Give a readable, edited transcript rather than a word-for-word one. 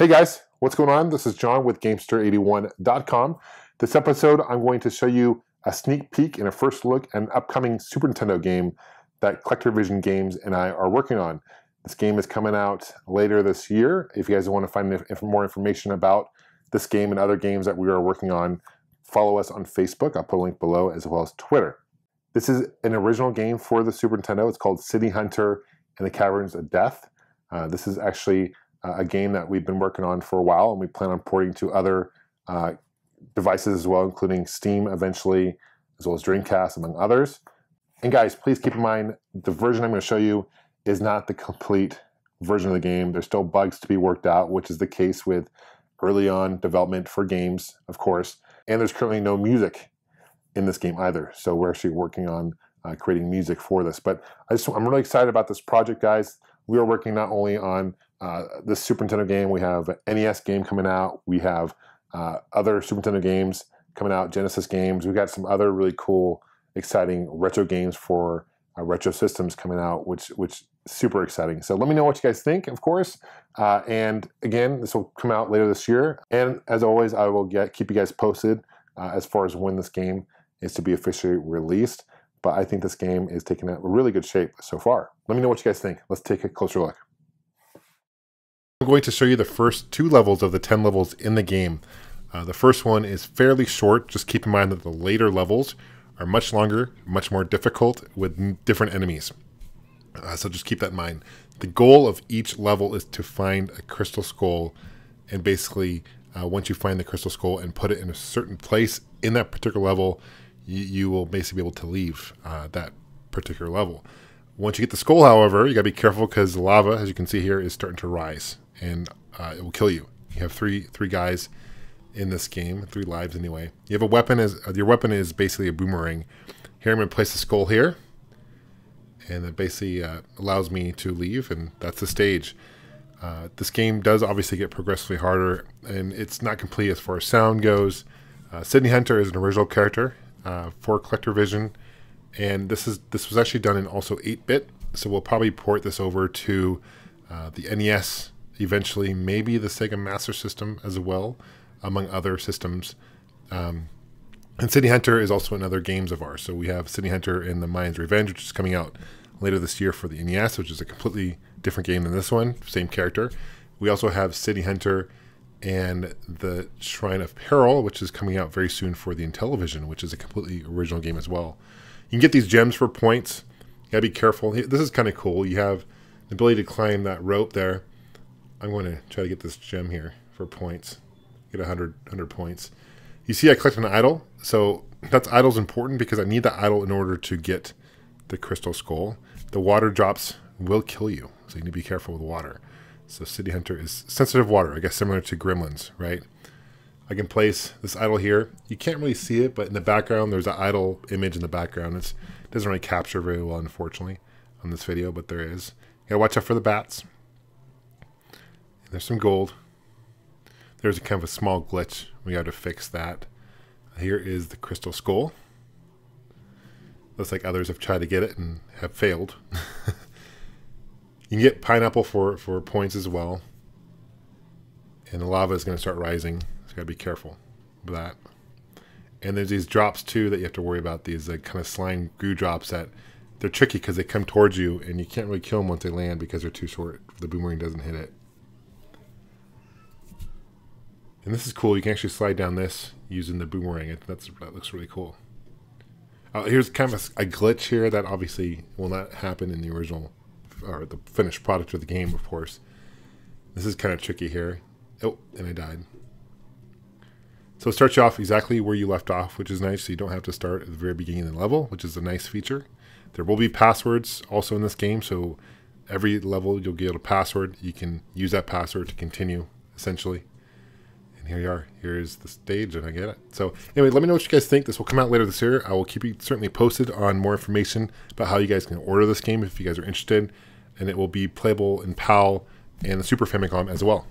Hey guys, what's going on? This is John with Gamester81.com. This episode, I'm going to show you a sneak peek and a first look at an upcoming Super Nintendo game that CollectorVision Games and I are working on. This game is coming out later this year. If you guys want to find more information about this game and other games that we are working on, follow us on Facebook. I'll put a link below, as well as Twitter. This is an original game for the Super Nintendo. It's called City Hunter and the Caverns of Death. This is actually a game that we've been working on for a while, and we plan on porting to other devices as well, including Steam eventually, as well as Dreamcast, among others. And guys, please keep in mind, the version I'm going to show you is not the complete version of the game. There's still bugs to be worked out, which is the case with early on development for games, of course. And there's currently no music in this game either. So we're actually working on creating music for this. But I'm really excited about this project, guys. We are working not only on this Super Nintendo game, we have an NES game coming out, we have other Super Nintendo games coming out, Genesis games, we've got some other really cool, exciting retro games for retro systems coming out, which super exciting. So let me know what you guys think, of course, and again, this will come out later this year, and as always, I will keep you guys posted as far as when this game is to be officially released, but I think this game is taking a really good shape so far. Let me know what you guys think. Let's take a closer look. I'm going to show you the first 2 levels of the 10 levels in the game. The first one is fairly short. Just keep in mind that the later levels are much longer, much more difficult with different enemies. So just keep that in mind. The goal of each level is to find a crystal skull, and basically once you find the crystal skull and put it in a certain place in that particular level, you will basically be able to leave that particular level. Once you get the skull, however, you gotta be careful because the lava, as you can see here, is starting to rise, and it will kill you. You have three guys in this game, 3 lives anyway. You have a weapon, your weapon is basically a boomerang. Here I'm gonna place the skull here, and it basically allows me to leave, and that's the stage. This game does obviously get progressively harder, and it's not complete as far as sound goes. City Hunter is an original character for CollectorVision, and this was actually done in also 8-bit, so we'll probably port this over to the NES eventually, maybe the Sega Master System as well, among other systems. And City Hunter is also in other games of ours. So we have City Hunter in the Mayans Revenge, which is coming out later this year for the NES, which is a completely different game than this one, same character. We also have City Hunter and the Shrine of Peril, which is coming out very soon for the Intellivision, which is a completely original game as well. You can get these gems for points. You gotta be careful. This is kind of cool. You have the ability to climb that rope there. I'm going to try to get this gem here for points. Get 100 points. You see I collect an idol. So that idol's important because I need the idol in order to get the crystal skull. The water drops will kill you, so you need to be careful with water. So City Hunter is sensitive water, I guess similar to Gremlins, right? I can place this idol here. You can't really see it, but in the background, there's an idol image in the background. It doesn't really capture very well, unfortunately, on this video, but there is. You gotta watch out for the bats. And there's some gold. There's a kind of a small glitch. We got to fix that. Here is the crystal skull. Looks like others have tried to get it and have failed. You can get pineapple for points as well. And the lava is going to start rising. So you got to be careful with that. And there's these drops too that you have to worry about. These kind of slime goo drops that they're tricky because they come towards you and you can't really kill them once they land because they're too short. The boomerang doesn't hit it. And this is cool. You can actually slide down this using the boomerang. That looks really cool. Here's kind of a glitch here that obviously will not happen in the original or the finished product of the game, of course. This is kind of tricky here. Oh, and I died. So it starts you off exactly where you left off, which is nice. So you don't have to start at the very beginning of the level, which is a nice feature. There will be passwords also in this game. So every level you'll get a password. You can use that password to continue, essentially. And here you are. Here's the stage, and I get it. So anyway, let me know what you guys think. This will come out later this year. I will keep you certainly posted on more information about how you guys can order this game if you guys are interested. And it will be playable in PAL and the Super Famicom as well.